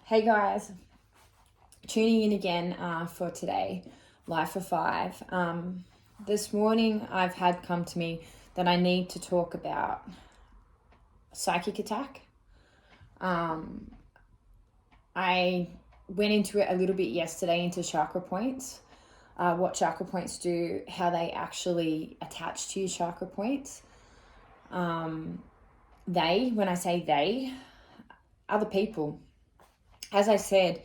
Hey guys, tuning in again for today, Live4FIVE. This morning I've had come to me that I need to talk about psychic attack. I went into it a little bit yesterday into chakra points, what chakra points do, how they actually attach to your chakra points. When I say they, other people. As I said,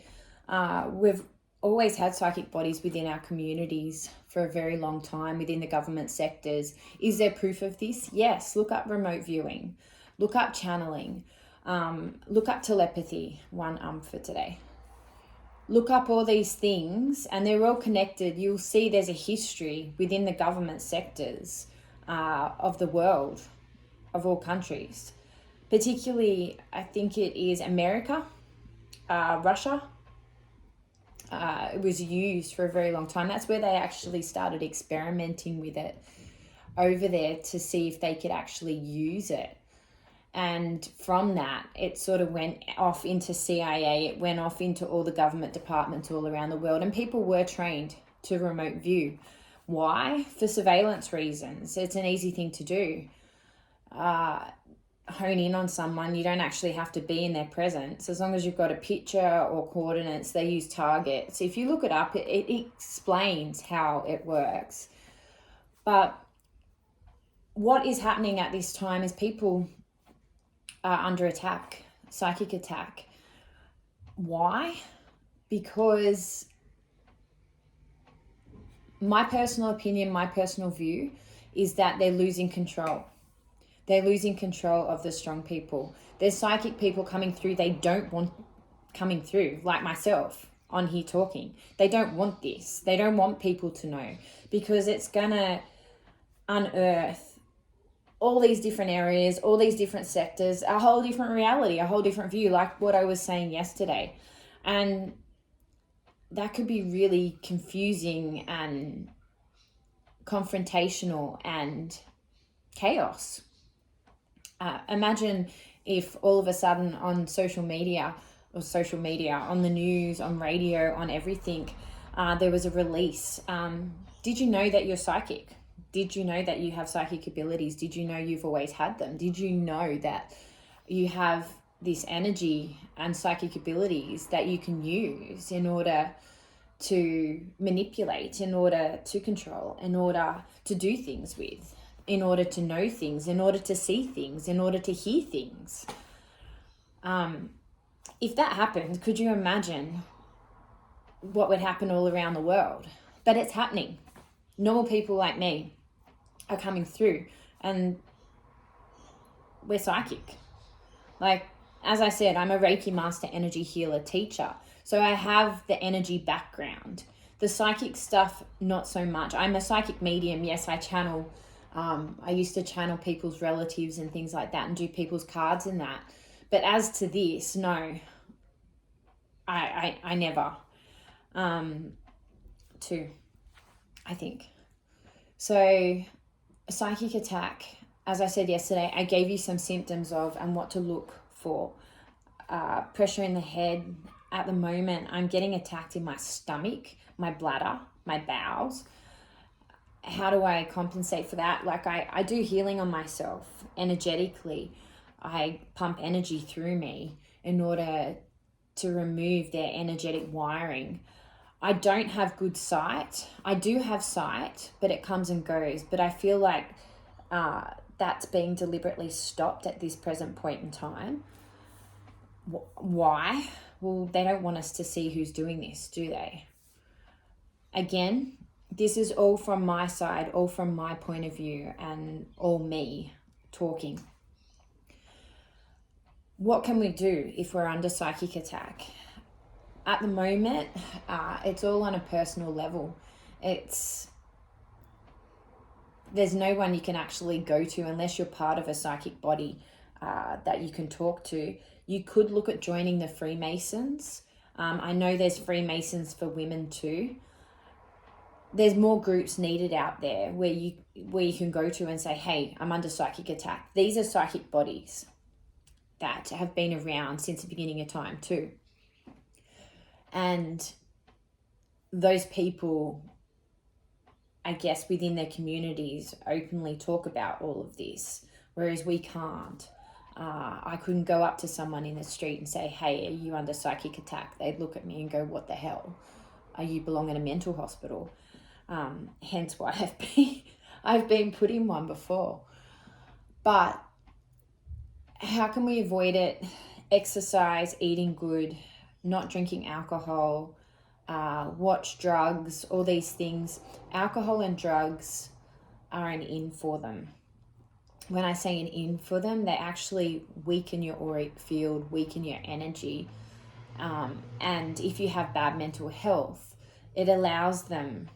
we've always had psychic bodies within our communities for a very long time, within the government sectors. Is there proof of this? Yes. Look up remote viewing. Look up channeling. Look up telepathy, for today. Look up all these things, and they're all connected. You'll see there's a history within the government sectors of the world, of all countries. Particularly, I think it is America. Russia, it was used for a very long time. That's where they actually started experimenting with it over there to see if they could actually use it. And from that, it sort of went off into CIA. It went off into all the government departments all around the world. And people were trained to remote view. Why? For surveillance reasons. It's an easy thing to do. Hone in on someone. You don't actually have to be in their presence. As long as you've got a picture or coordinates, they use targets. If you look it up, it explains how it works. But what is happening at this time is people are under attack, psychic attack. Why? Because my personal opinion, my personal view is that they're losing control. They're losing control of the strong people. There's psychic people coming through they don't want coming through, like myself on here talking. They don't want this. They don't want people to know, because it's going to unearth all these different areas, all these different sectors, a whole different reality, a whole different view, like what I was saying yesterday. And that could be really confusing and confrontational and chaos. Imagine if all of a sudden on social media, on the news, on radio, on everything, there was a release. Did you know that you're psychic? Did you know that you have psychic abilities? Did you know you've always had them? Did you know that you have this energy and psychic abilities that you can use in order to manipulate, in order to control, in order to do things with? In order to know things, in order to see things, in order to hear things. If that happened, could you imagine what would happen all around the world? But it's happening. Normal people like me are coming through, and we're psychic. Like, as I said, I'm a Reiki master, energy healer, teacher. So I have the energy background. The psychic stuff, not so much. I'm a psychic medium. Yes, I channel. I used to channel people's relatives and things like that and do people's cards and that. But as to this, no, I never. I think. So a psychic attack, as I said yesterday, I gave you some symptoms of and what to look for. Pressure in the head. At the moment, I'm getting attacked in my stomach, my bladder, my bowels. How do I compensate for that? Like I do healing on myself energetically. I pump energy through me in order to remove their energetic wiring. I don't have good sight. I do have sight, but it comes and goes. But I feel like that's being deliberately stopped at this present point in time. Why? Well, they don't want us to see who's doing this, do they? Again, this is all from my side, all from my point of view, and all me talking. What can we do if we're under psychic attack? At the moment, it's all on a personal level. There's no one you can actually go to unless you're part of a psychic body that you can talk to. You could look at joining the Freemasons. I know there's Freemasons for women too. There's more groups needed out there where you can go to and say, hey, I'm under psychic attack. These are psychic bodies that have been around since the beginning of time too. And those people, I guess, within their communities openly talk about all of this, whereas we can't. I couldn't go up to someone in the street and say, hey, are you under psychic attack? They'd look at me and go, what the hell? You belong in a mental hospital. Hence why I've been put in one before. But how can we avoid it? Exercise, eating good, not drinking alcohol, watch drugs, all these things. Alcohol and drugs are an in for them. When I say an in for them, they actually weaken your auric field, weaken your energy. And if you have bad mental health, it allows them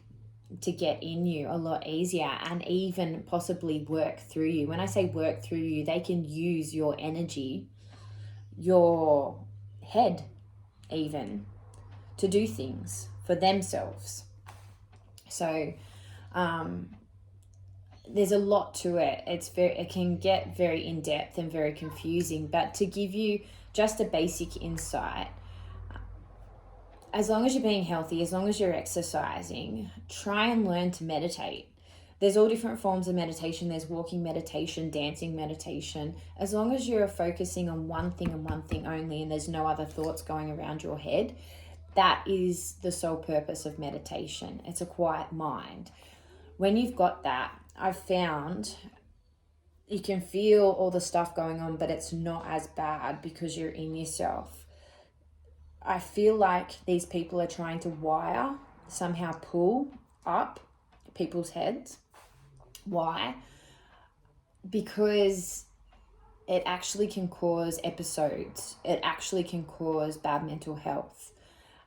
to get in you a lot easier and even possibly work through you. When I say work through you, they can use your energy, your head even, to do things for themselves. So there's a lot to it. It can get very in-depth and very confusing, but to give you just a basic insight, as long as you're being healthy, as long as you're exercising, try and learn to meditate. There's all different forms of meditation. There's walking meditation, dancing meditation. As long as you're focusing on one thing and one thing only, and there's no other thoughts going around your head, that is the sole purpose of meditation. It's a quiet mind. When you've got that, I've found you can feel all the stuff going on, but it's not as bad because you're in yourself. I feel like these people are trying to somehow pull up people's heads. Why? Because it actually can cause episodes. It actually can cause bad mental health.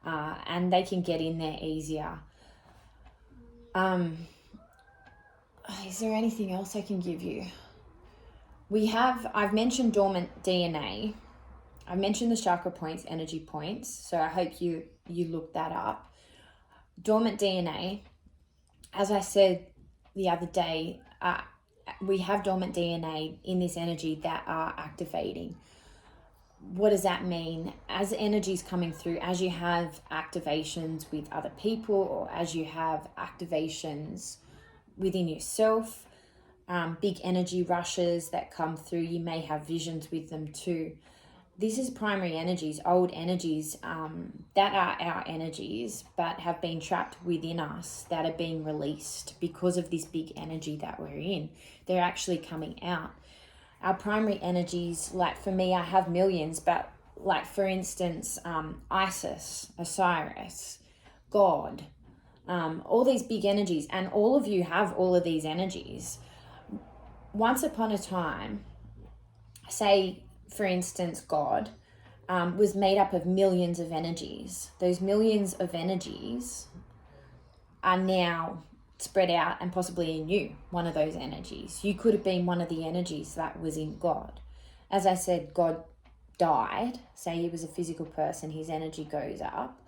And they can get in there easier. Is there anything else I can give you? I've mentioned dormant DNA. I've mentioned the chakra points, energy points. So I hope you look that up. Dormant DNA, as I said the other day, we have dormant DNA in this energy that are activating. What does that mean? As energy's coming through, as you have activations with other people, or as you have activations within yourself, big energy rushes that come through, you may have visions with them too. This is primary energies, old energies that are our energies, but have been trapped within us, that are being released because of this big energy that we're in. They're actually coming out. Our primary energies, like for me, I have millions, but like for instance, Isis, Osiris, God, all these big energies, and all of you have all of these energies. Once upon a time, say, for instance, God was made up of millions of energies. Those millions of energies are now spread out and possibly in you, one of those energies. You could have been one of the energies that was in God. As I said, God died. Say he was a physical person, his energy goes up.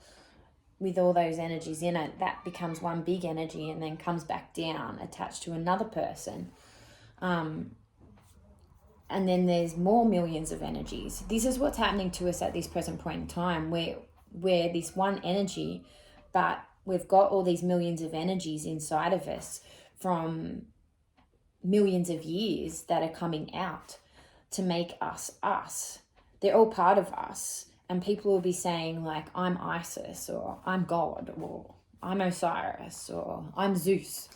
With all those energies in it, that becomes one big energy and then comes back down, attached to another person. And then there's more millions of energies. This is what's happening to us at this present point in time. We're this one energy, but we've got all these millions of energies inside of us from millions of years that are coming out to make us us. They're all part of us. And people will be saying like, I'm Isis, or I'm God, or I'm Osiris, or I'm Zeus.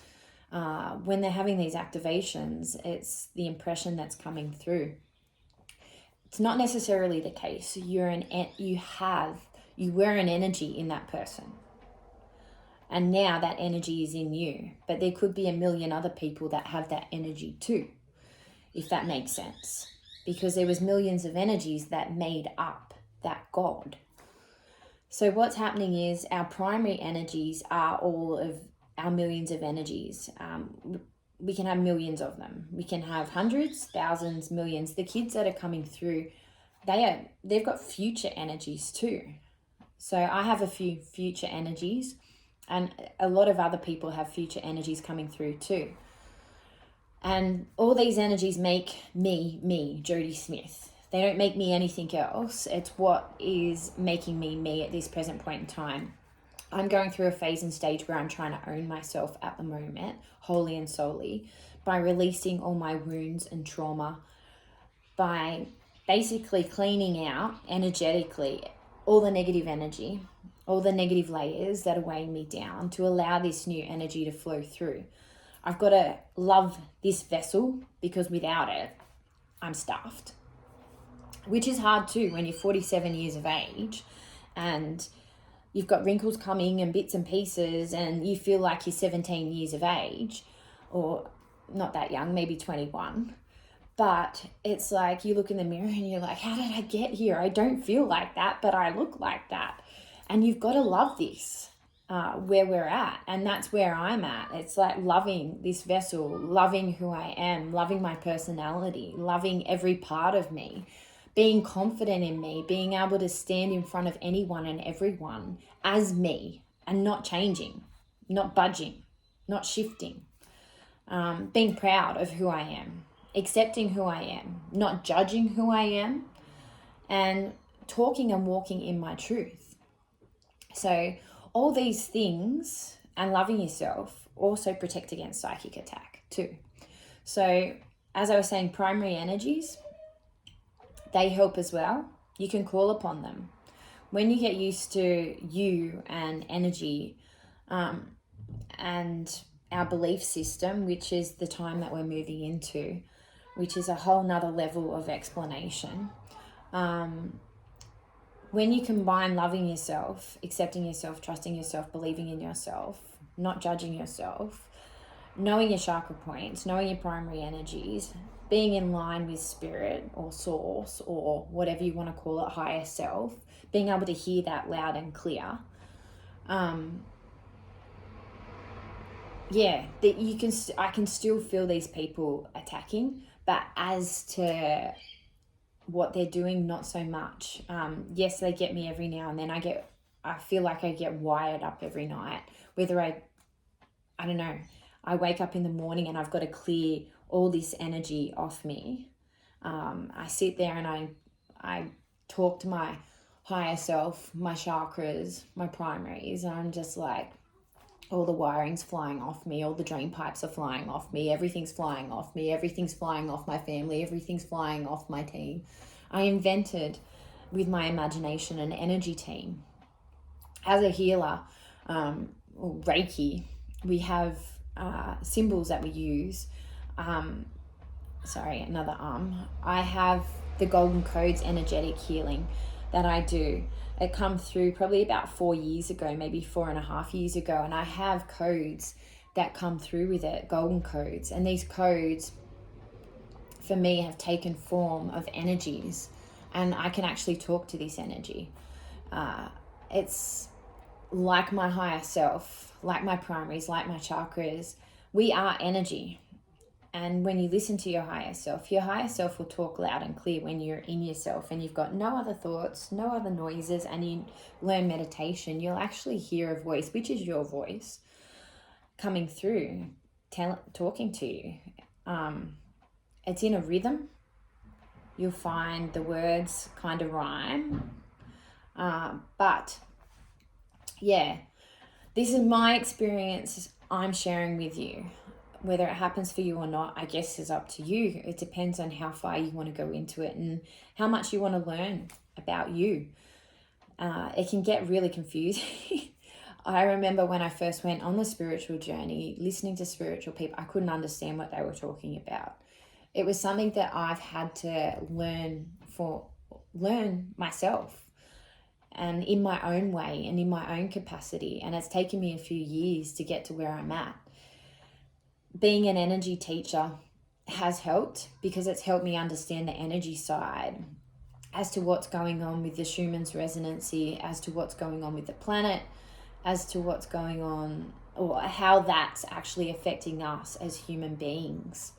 When they're having these activations, it's the impression that's coming through. It's not necessarily the case. You were an energy in that person, and now that energy is in you. But there could be a million other people that have that energy too, if that makes sense, because there was millions of energies that made up that God. So what's happening is our primary energies are all of our millions of energies. We can have millions of them. We can have hundreds, thousands, millions. The kids that are coming through, they've got future energies too. So I have a few future energies, and a lot of other people have future energies coming through too. And all these energies make me, Jodie Smith. They don't make me anything else. It's what is making me me at this present point in time. I'm going through a phase and stage where I'm trying to own myself at the moment, wholly and solely, by releasing all my wounds and trauma, by basically cleaning out energetically all the negative energy, all the negative layers that are weighing me down, to allow this new energy to flow through. I've got to love this vessel, because without it, I'm stuffed. Which is hard too when you're 47 years of age and you've got wrinkles coming and bits and pieces, and you feel like you're 17 years of age, or not that young, maybe 21. But it's like you look in the mirror and you're like, how did I get here? I don't feel like that, but I look like that. And you've got to love this, where we're at. And that's where I'm at. It's like loving this vessel, loving who I am, loving my personality, loving every part of me, being confident in me, being able to stand in front of anyone and everyone as me, and not changing, not budging, not shifting, being proud of who I am, accepting who I am, not judging who I am, and talking and walking in my truth. So all these things, and loving yourself, also protect against psychic attack too. So as I was saying, primary energies, they help as well. You can call upon them. When you get used to you and energy, and our belief system, which is the time that we're moving into, which is a whole nother level of explanation. When you combine loving yourself, accepting yourself, trusting yourself, believing in yourself, not judging yourself, knowing your chakra points, knowing your primary energies, being in line with spirit or source or whatever you want to call it, higher self, being able to hear that loud and clear. That you can, I can still feel these people attacking, but as to what they're doing, not so much. Yes, they get me every now and then. I feel like I get wired up every night, whether I don't know, I wake up in the morning and I've got to clear all this energy off me. I sit there and I talk to my higher self, my chakras, my primaries, and I'm just like, all the wiring's flying off me, all the drain pipes are flying off me, everything's flying off me, everything's flying off my family, everything's flying off my team. I invented, with my imagination, an energy team. As a healer, or Reiki, we have symbols that we use. I have the Golden Codes energetic healing that I do. It come through probably about 4 years ago, maybe 4.5 years ago, and I have codes that come through with it, golden codes. And these codes, for me, have taken form of energies, and I can actually talk to this energy. It's like my higher self, like my primaries, like my chakras. We are energy. And when you listen to your higher self will talk loud and clear when you're in yourself and you've got no other thoughts, no other noises, and you learn meditation. You'll actually hear a voice, which is your voice, coming through, talking to you. It's in a rhythm. You'll find the words kind of rhyme. But yeah, this is my experience I'm sharing with you. Whether it happens for you or not, I guess, is up to you. It depends on how far you want to go into it and how much you want to learn about you. It can get really confusing. I remember when I first went on the spiritual journey, listening to spiritual people, I couldn't understand what they were talking about. It was something that I've had to learn myself, and in my own way and in my own capacity. And it's taken me a few years to get to where I'm at. Being an energy teacher has helped, because it's helped me understand the energy side as to what's going on with the Schumann's resonancy, as to what's going on with the planet, as to what's going on, or how that's actually affecting us as human beings.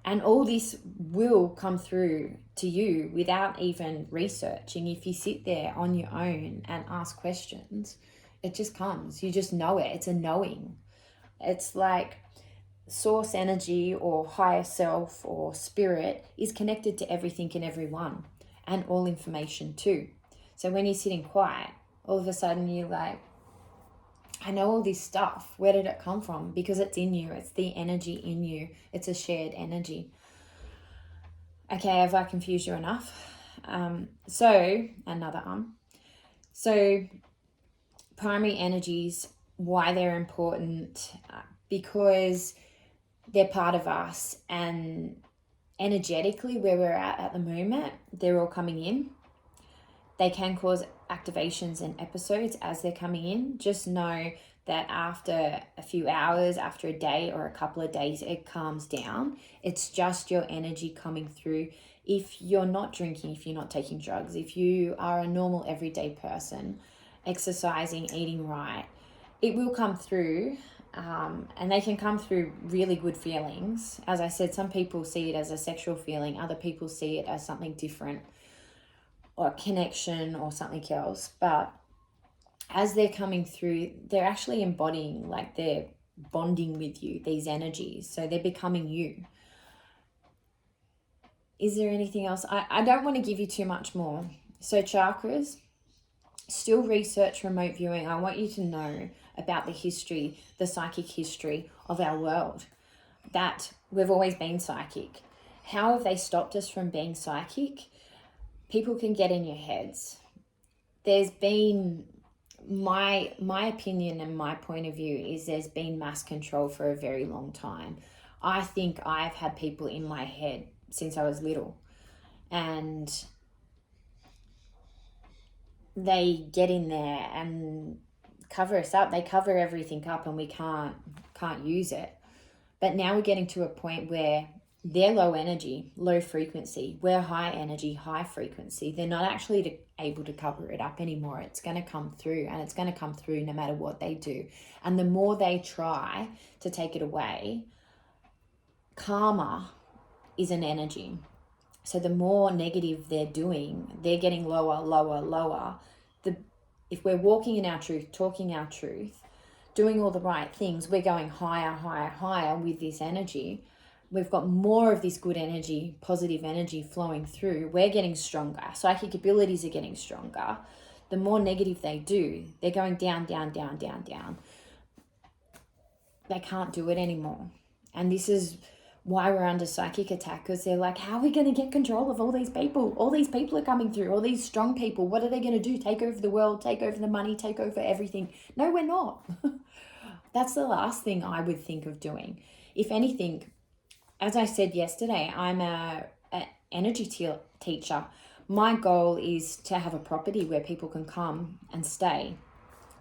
And all this will come through to you without even researching. If you sit there on your own and ask questions, it just comes. You just know it. It's a knowing. It's like source energy or higher self or spirit is connected to everything and everyone. and all information too. So when you're sitting quiet, all of a sudden you're like, I know all this stuff. Where did it come from? Because it's in you. It's the energy in you. It's a shared energy. Okay, have I confused you enough? So primary energies, why they're important, because they're part of us, and energetically where we're at the moment, they're all coming in. They can cause activations and episodes as they're coming in. Just know that after a few hours, after a day or a couple of days, it calms down. It's just your energy coming through. If you're not drinking, if you're not taking drugs, if you are a normal everyday person, exercising, eating right, it will come through. And they can come through really good feelings. As I said, some people see it as a sexual feeling. Other people see it as something different, or a connection or something else. But as they're coming through, they're actually embodying, like they're bonding with you, these energies. So they're becoming you. Is there anything else? I don't want to give you too much more. So chakras, still research remote viewing. I want you to know about the history, the psychic history of our world, that we've always been psychic. How have they stopped us from being psychic? People can get in your heads. There's been, my opinion and my point of view is there's been mass control for a very long time. I think I've had people in my head since I was little, and they get in there and cover us up. They cover everything up and we can't use it. But now we're getting to a point where they're low energy, low frequency. We're high energy, high frequency. They're not actually able to cover it up anymore. It's going to come through, and it's going to come through no matter what they do. And the more they try to take it away, karma is an energy. So the more negative they're doing, they're getting lower, lower, lower. If we're walking in our truth, talking our truth, doing all the right things, we're going higher, higher, higher with this energy. We've got more of this good energy, positive energy flowing through. We're getting stronger. Psychic abilities are getting stronger. The more negative they do, they're going down, down, down, down, down. They can't do it anymore. And this is why we're under psychic attack, because they're like, how are we going to get control of all these people? All these people are coming through, all these strong people. What are they going to do? Take over the world, take over the money, take over everything. No, we're not. That's the last thing I would think of doing. If anything, as I said yesterday, I'm an energy teacher. My goal is to have a property where people can come and stay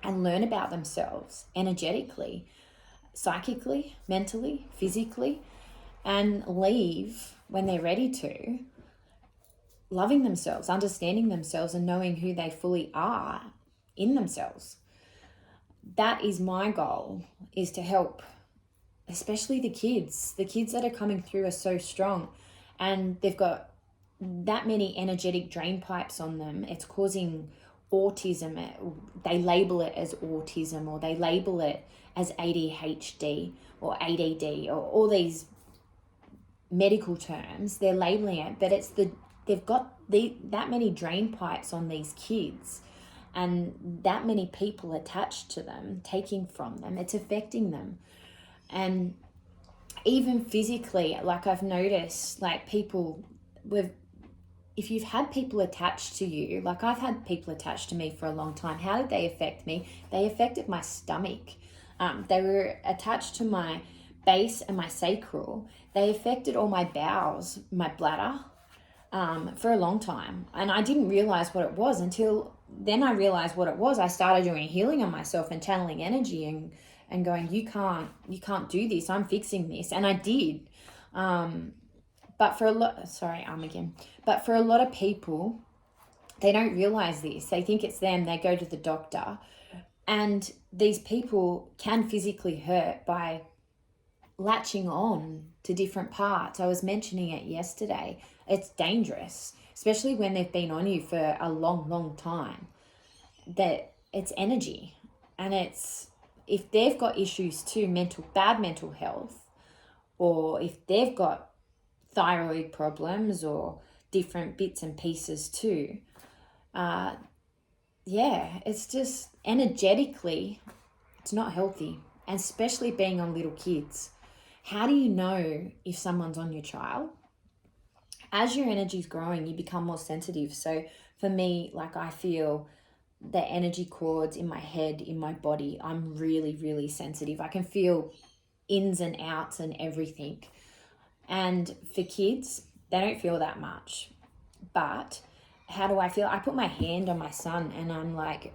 and learn about themselves energetically, psychically, mentally, physically, and leave when they're ready to, loving themselves, understanding themselves, and knowing who they fully are in themselves. That is my goal, is to help, especially the kids. The kids that are coming through are so strong, and they've got that many energetic drain pipes on them. It's causing autism. They label it as autism, or they label it as ADHD or ADD, or all these medical terms. They're labeling it, but it's they've got that many drain pipes on these kids, and that many people attached to them, taking from them. It's affecting them. And even physically, like I've noticed, like people if you've had people attached to you, like I've had people attached to me for a long time. How did they affect me? They affected my stomach. They were attached to my base and my sacral. They affected all my bowels, my bladder, for a long time. And I didn't realize what it was until then. I realized what it was. I started doing healing on myself and channeling energy and going, you can't do this. I'm fixing this. And I did. But for a lot of people, they don't realize this. They think it's them. They go to the doctor, and these people can physically hurt by latching on to different parts. I was mentioning it yesterday. It's dangerous, especially when they've been on you for a long, long time. That it's energy, and if they've got issues too, bad mental health, or if they've got thyroid problems, or different bits and pieces too. Yeah, it's just energetically, it's not healthy, and especially being on little kids. How do you know if someone's on your child? As your energy's growing, you become more sensitive. So for me, like, I feel the energy cords in my head, in my body, I'm really, really sensitive. I can feel ins and outs and everything. And for kids, they don't feel that much. But how do I feel? I put my hand on my son and I'm like,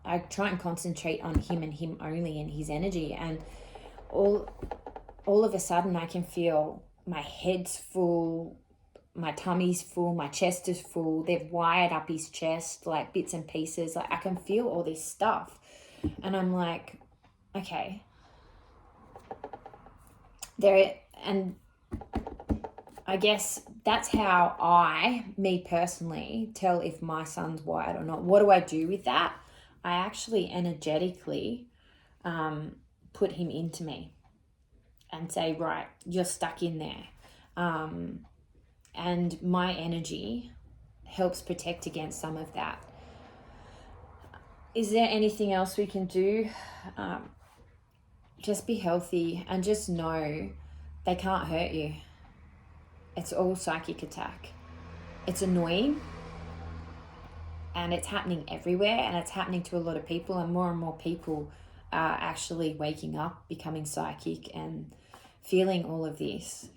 I try and concentrate on him and him only and his energy. And all of a sudden I can feel my head's full, my tummy's full, my chest is full. They've wired up his chest, like bits and pieces. Like, I can feel all this stuff. And I'm like, okay. And I guess that's how me personally, tell if my son's wired or not. What do I do with that? I actually energetically put him into me and say, right, you're stuck in there. And my energy helps protect against some of that. Is there anything else we can do? Just be healthy and just know they can't hurt you. It's all psychic attack. It's annoying and it's happening everywhere, and it's happening to a lot of people, and more people are actually waking up, becoming psychic and feeling all of this.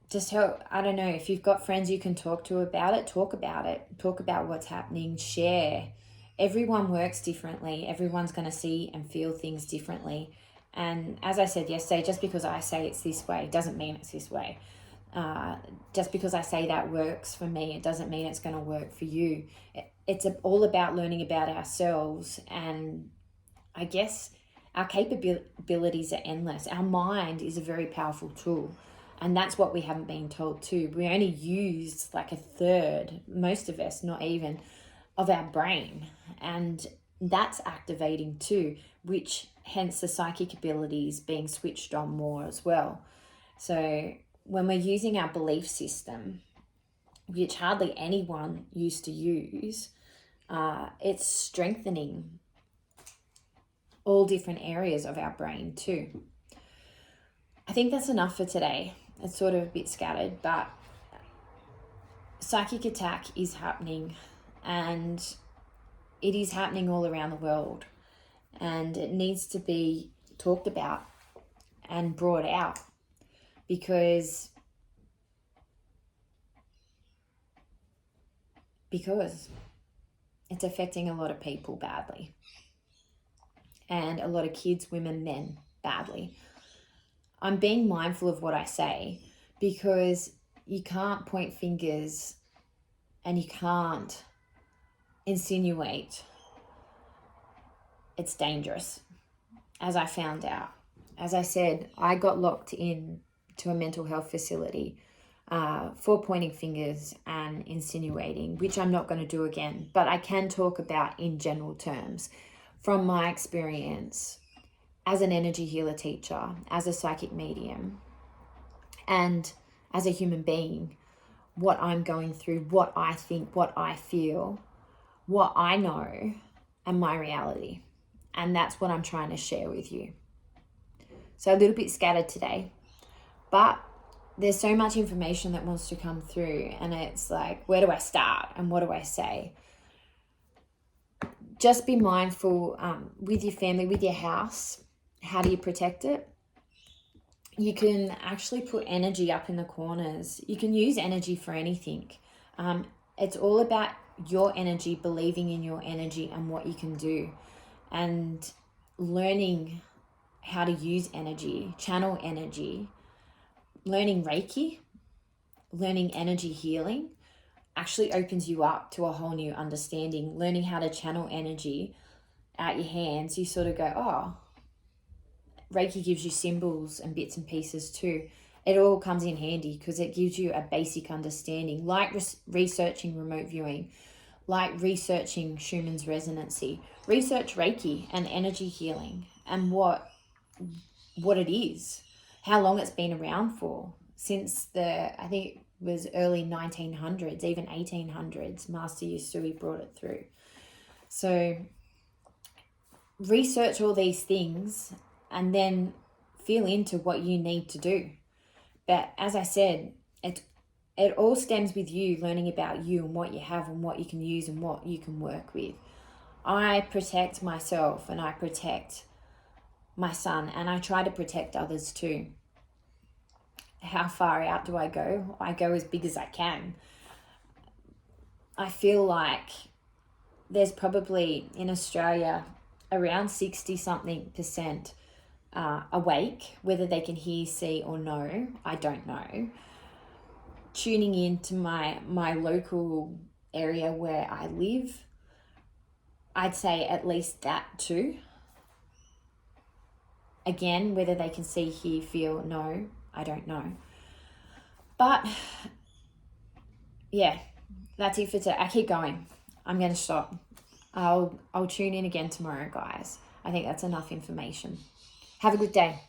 Just I don't know, if you've got friends you can talk to about it, talk about what's happening, share. Everyone works differently. Everyone's going to see and feel things differently. And as I said yesterday, just because I say it's this way doesn't mean it's this way. Just because I say that works for me, it doesn't mean it's going to work for you. It's all about learning about ourselves, and I guess our capabilities are endless. Our mind is a very powerful tool, and that's what we haven't been told too. We only use like a third, most of us, not even, of our brain, and that's activating too, which hence the psychic abilities being switched on more as well. So when we're using our belief system, which hardly anyone used to use, it's strengthening all different areas of our brain too. I think that's enough for today. It's sort of a bit scattered, but psychic attack is happening, and it is happening all around the world, and it needs to be talked about and brought out, because it's affecting a lot of people badly, and a lot of kids, women, men badly. I'm being mindful of what I say, because you can't point fingers and you can't insinuate. It's dangerous, as I found out. As I said, I got locked in to a mental health facility for pointing fingers and insinuating, which I'm not going to do again, but I can talk about in general terms from my experience as an energy healer teacher, as a psychic medium, and as a human being, what I'm going through, what I think, what I feel, what I know, and my reality. And that's what I'm trying to share with you. So a little bit scattered today, but there's so much information that wants to come through, and it's like, where do I start and what do I say? Just be mindful with your family, with your house. How do you protect it? You can actually put energy up in the corners. You can use energy for anything. It's all about your energy, believing in your energy and what you can do, and learning how to use energy, channel energy, learning Reiki, learning energy healing actually opens you up to a whole new understanding. Learning how to channel energy out your hands, you sort of go, oh, Reiki gives you symbols and bits and pieces too. It all comes in handy because it gives you a basic understanding, like researching remote viewing, like researching Schumann's resonancy. Research Reiki and energy healing and what it is, how long it's been around for, since I think was early 1900s, even 1800s. Master used to, he brought it through. So research all these things and then feel into what you need to do. But as I said, it all stems with you learning about you and what you have and what you can use and what you can work with. I protect myself and I protect my son, and I try to protect others too. How far out do I go? I go as big as I can. I feel like there's probably in Australia around 60-something% awake, whether they can hear, see or know, I don't know. Tuning into my local area where I live, I'd say at least that too. Again, whether they can see, hear, feel, know, I don't know. But yeah, that's it for today. I keep going. I'm going to stop. I'll tune in again tomorrow, guys. I think that's enough information. Have a good day.